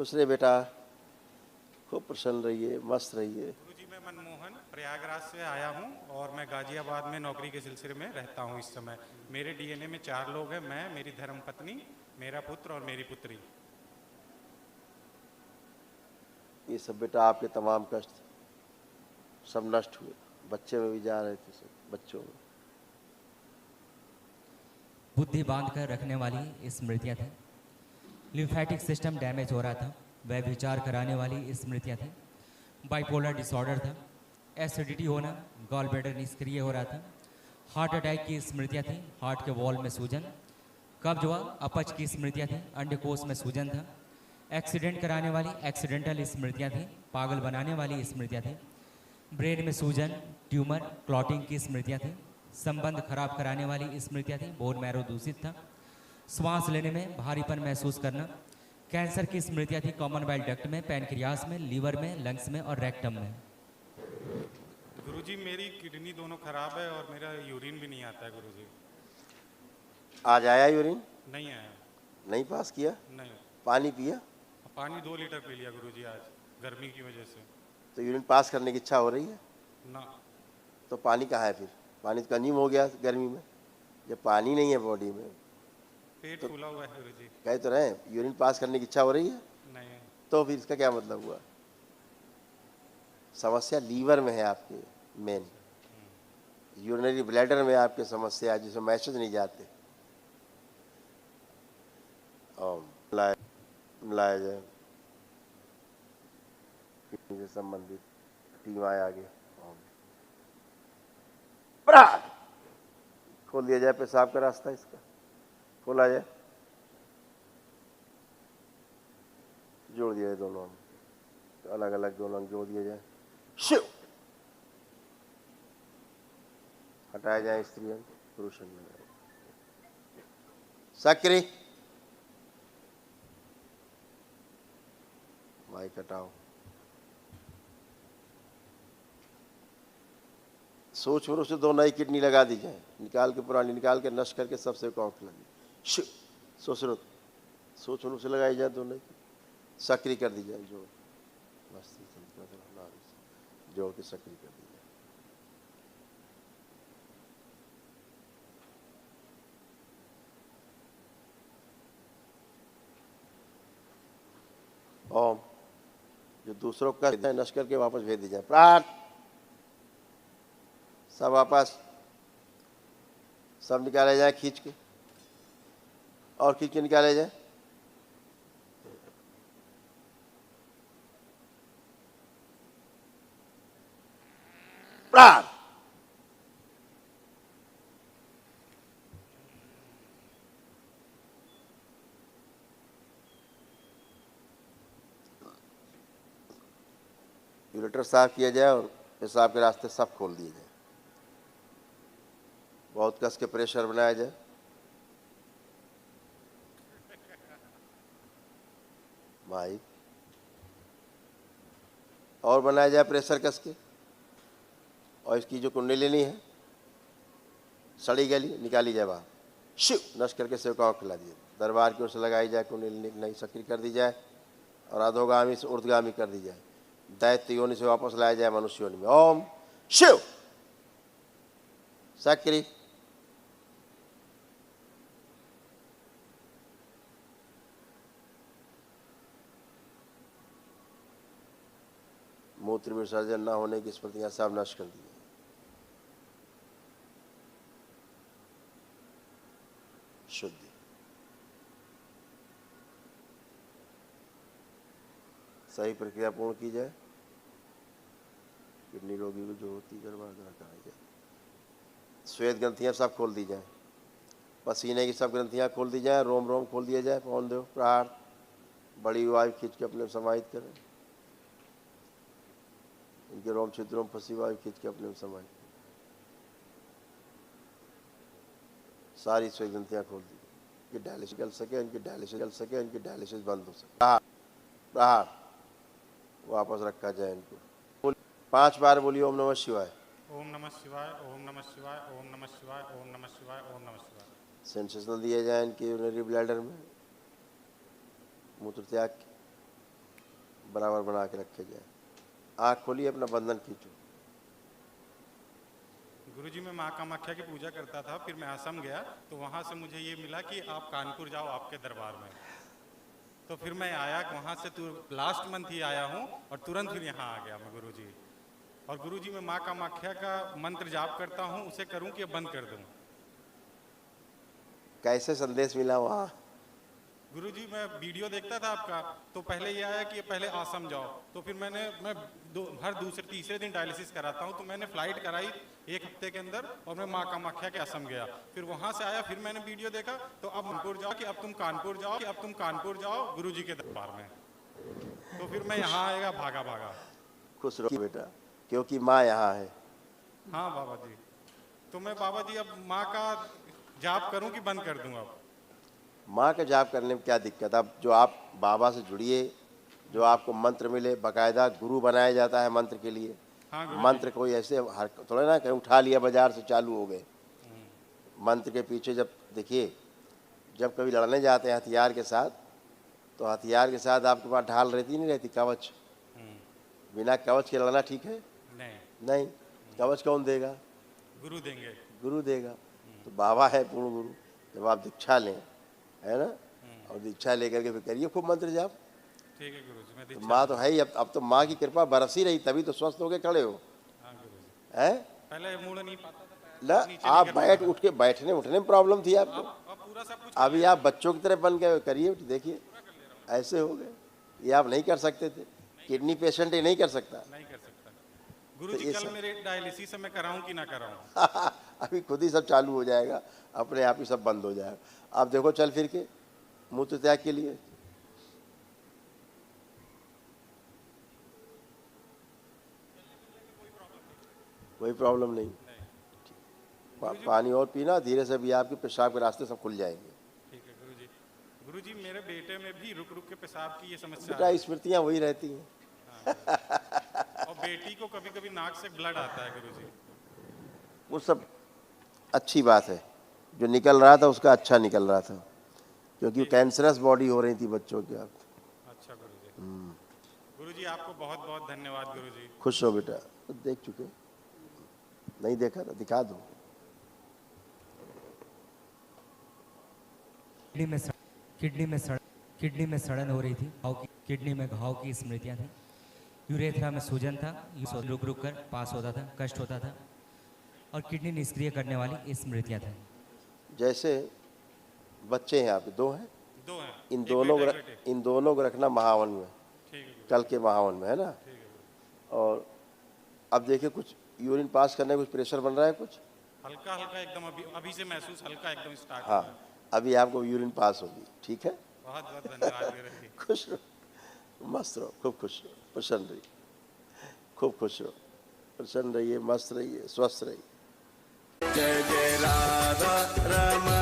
खुश रहे बेटा, खूब प्रसन्न रहिए, मस्त रहिए। गुरुजी मैं मनमोहन प्रयागराज से आया हूँ और मैं गाजियाबाद में नौकरी के सिलसिले में रहता हूँ इस समय। मेरे डीएनए में 4 लोग हैं, मैं, मेरी धर्मपत्नी, मेरा पुत्र और मेरी पुत्री। ये सब बेटा आपके तमाम कष्ट सब नष्ट हुए। बच्चे में भी जा रहे थे सब बच्चों में। बुद्धि बांध कर रखने वाली स्मृतियाँ थी। लिम्फेटिक सिस्टम डैमेज हो रहा था, वह विचार कराने वाली स्मृतियाँ थी। बाइपोलर डिसऑर्डर था, एसिडिटी होना, गॉल ब्लैडर निष्क्रिय हो रहा था। हार्ट अटैक की स्मृतियाँ थी, हार्ट के वॉल में सूजन, कब्ज हुआ, अपच की स्मृतियाँ थी, अंडकोश में सूजन था। एक्सीडेंट कराने वाली एक्सीडेंटल स्मृतियाँ थी, पागल बनाने वाली स्मृतियाँ थी। ब्रेन में सूजन, ट्यूमर, क्लॉटिंग की स्मृतियाँ थी। संबंध खराब कराने वाली स्मृतियाँ थी, बोन मैरो दूषित था। श्वास लेने में भारीपन महसूस करना। कैंसर की स्मृतियाँ थी कॉमन बाइल डक्ट में, पैनक्रियास में, लीवर में, लंग्स में और रेक्टम में। गुरुजी मेरी किडनी दोनों खराब है और मेरा यूरिन भी नहीं आता है गुरुजी। आज आया यूरिन? नहीं आया। नहीं पास किया? नहीं। पानी पिया? पानी 2 लीटर पी लिया गुरुजी आज, गर्मी की वजह से। तो यूरिन पास करने की इच्छा हो रही है ना। तो पानी कहाँ है फिर? पानी तो कनीम हो गया गर्मी में। जब पानी नहीं है बॉडी में पेट तो फूला हुआ है गुरुजी। कह तो रहे यूरिन पास करने की इच्छा हो रही है, नहीं। तो फिर इसका क्या मतलब हुआ? समस्या लीवर में है आपके, मेन यूरिनरी ब्लैडर में आपके समस्या है, जिसमें मैसेज नहीं जाते। मिलाया जाए किडनी से संबंधित टीम आए आगे, खोल दिया जाए पेशाब का रास्ता, इसका खोला जाए, जोड़ दिया जाए दोनों अंग, अलग अलग दोनों अंग जोड़ दिया जाए, शिव हटाया जाए, स्त्री अंग पुरुष अंग में सक्रिय माइक हटाओ। सोच रूप से 2 नई किडनी लगा दी जाए, निकाल के पुरानी निकाल के नष्ट करके सबसे कॉन्फ लगी, सोच रूप से लगाई जाए 2 नई, सक्रिय कर दी जाए, जोड़ के सक्रिय कर दी जाए। ओम जो दूसरों का नष्ट करके वापस भेज दी जाए, प्राण सब वापस, सब निकाले जाए खींच के, और खींच के निकाले जाए, प्राण यूरेटर साफ किया जाए और पेशाब के रास्ते सब खोल दिए जाए। बहुत कस के प्रेशर बनाया जाए, भाई और बनाया जाए प्रेशर कस के, और इसकी जो कुंडलिनी है सड़ी गली निकाली जाए बाहर, शिव नष्ट करके सेवकाओं को खिला दिए, दरबार की ओर से लगाई जाए, कुंडलिनी नई सक्रिय कर दी जाए और अधोगामी से ऊर्ध्वगामी कर दी जाए, दैत्य योनि से वापस लाया जाए मनुष्य योनि में। ओम शिव सक्रिय मूत्र विसर्जन न होने की स्मृतियां सब नष्ट कर दी। शुद्धि सही प्रक्रिया पूर्ण की जाए, किडनी रोगी को जो होती गर्भाधान कराई जाए, श्वेत ग्रंथियां सब खोल दी जाए, पसीने की सब ग्रंथियां खोल दी जाए, रोम रोम खोल दिया जाए, पवन देव प्रहार बड़ी वायु खींच के अपने समाहित करें, इनके रोम छिद्रों में फंसी वायु खींच के अपने समाहित करें, सारी श्वेत ग्रंथियां खोल दी, इनकी डायलिसिस चल सके, इनकी डायलिसिस चल सके, इनकी डायलिसिस बंद हो सके, प्रहार वापस रखा जाए इनको। 5 बार बोलिए ओम नमः शिवाय। ओम नमः शिवाय, ओम नमः शिवाय, ओम नमः शिवाय, ओम नमः शिवाय, ओम नमः शिवाय। सेंसेशनल दिए जाए इनके यूरिनरी ब्लैडर में, मूत्र त्याग बराबर बना के रखे जाए। आँख खोलिए, अपना बंधन खींचो। गुरुजी मैं माँ कामाख्या की पूजा करता था, फिर मैं असम गया तो वहाँ से मुझे ये मिला कि आप कानपुर जाओ आपके दरबार में। तो फिर मैं आया वहाँ से, लास्ट मंथ ही आया हूँ और तुरंत फिर यहाँ आ गया मैं गुरुजी। और गुरुजी मैं माँ कामाख्या का मंत्र जाप करता हूँ, उसे करूँ कि बंद कर दूँ? कैसे संदेश मिला वहाँ? गुरुजी मैं वीडियो देखता था आपका, तो पहले ये आया कि पहले आसम जाओ, तो फिर मैं हर दूसरे तीसरे दिन डायलिसिस कराता हूँ, तो मैंने फ्लाइट कराई 1 हफ्ते के अंदर और मैं माँ कामाख्या के असम गया। फिर वहाँ से आया, फिर मैंने वीडियो देखा तो अब कानपुर जाओ कि अब तुम कानपुर जाओ कि अब तुम कानपुर जाओ गुरुजी के दरबार में। तो फिर मैं यहाँ आएगा भागा भागा। खुश रहो बेटा, क्योंकि माँ यहाँ है। हाँ बाबा जी, तो मैं बाबा जी अब माँ का जाप करूँ कि बंद कर दूँ? अब माँ का जाप करने में क्या दिक्कत? अब जो आप बाबा से जुड़िए, जो आपको मंत्र मिले, बाकायदा गुरु बनाया जाता है मंत्र के लिए। हाँ, मंत्र कोई ऐसे हर थोड़ा ना कहीं उठा लिया बाजार से चालू हो गए। मंत्र के पीछे जब देखिए, जब कभी लड़ने जाते हैं हथियार के साथ, तो हथियार के साथ आपके पास ढाल रहती नहीं रहती, कवच। बिना कवच के लड़ना ठीक है? नहीं। कवच कौन देगा? गुरु देंगे। गुरु देगा। तो बाबा है पूर्ण गुरु। जब आप दीक्षा लें, है ना, और दीक्षा लेकर के फिर करिए खूब मंत्र जाप। ठीक है गुरुजी, मैं तो माँ तो है ही। अब तो माँ की कृपा बरस ही रही, तभी तो स्वस्थ होके खड़े हो। हाँ गुरुजी, है पहले मुड़ नहीं पाता था, ना, आप बैठ उठ के बैठने उठने में प्रॉब्लम थी आपको। अब पूरा सब कुछ अभी आप बच्चों की तरह बन गए। करिए, देखिए ऐसे हो गए। ये आप नहीं कर सकते थे। किडनी पेशेंट ये नहीं कर सकता। नहीं कर सकता। गुरुजी कल मेरे डायलिसिस से मैं कराऊं कि ना कराऊं? अभी खुद ही सब चालू हो जाएगा, अपने आप ही सब बंद हो जाएगा। आप देखो चल फिर के मूत्र त्याग के लिए। कोई प्रॉब्लम नहीं। पानी और पीना धीरे से, भी आपके पेशाब के रास्ते सब खुल जाएंगे। ठीक है गुरुजी। गुरुजी मेरे बेटे में भी रुक रुक के पेशाब की ये समस्या बेटा है। स्मृतियाँ वही रहती हैं। और बेटी को कभी कभी नाक से ब्लड आता है गुरुजी। वो सब अच्छी बात है, जो निकल रहा था उसका अच्छा निकल रहा था, क्योंकि कैंसरस बॉडी हो रही थी बच्चों की। आप अच्छा गुरुजी। गुरुजी आपको बहुत बहुत धन्यवाद गुरुजी। खुश हो बेटा। देख चुके, नहीं देखा था, दिखा दो। किडनी में सड़न हो रही थी, किडनी में घाव की स्मृतियां थी, यूरेथ्रा में सूजन था, रुक रुक कर पास होता था, कष्ट होता था, और किडनी निष्क्रिय करने वाली स्मृतियां थी। जैसे बच्चे हैं आपके, 2 हैं? 2 हैं। इन दोनों को रखना महावन में, ठीक है। कल के महावन में, है ना। ठीक है। और अब देखिए कुछ यूरिन पास करने कुछ प्रेशर बन रहा है, कुछ हल्का हल्का एकदम अभी से महसूस हल्का एकदम स्टार्ट। हाँ, अभी आपको यूरिन पास होगी। ठीक है, बहुत बहुत धन्यवाद गुरुजी। खुश रहो, मस्त रहो, खूब खुश रहो, प्रसन्न रहिए, खूब खुश रहो, प्रसन्न रहिए, मस्त रहिए, स्वस्थ रहिए। जय जय राधा रमण।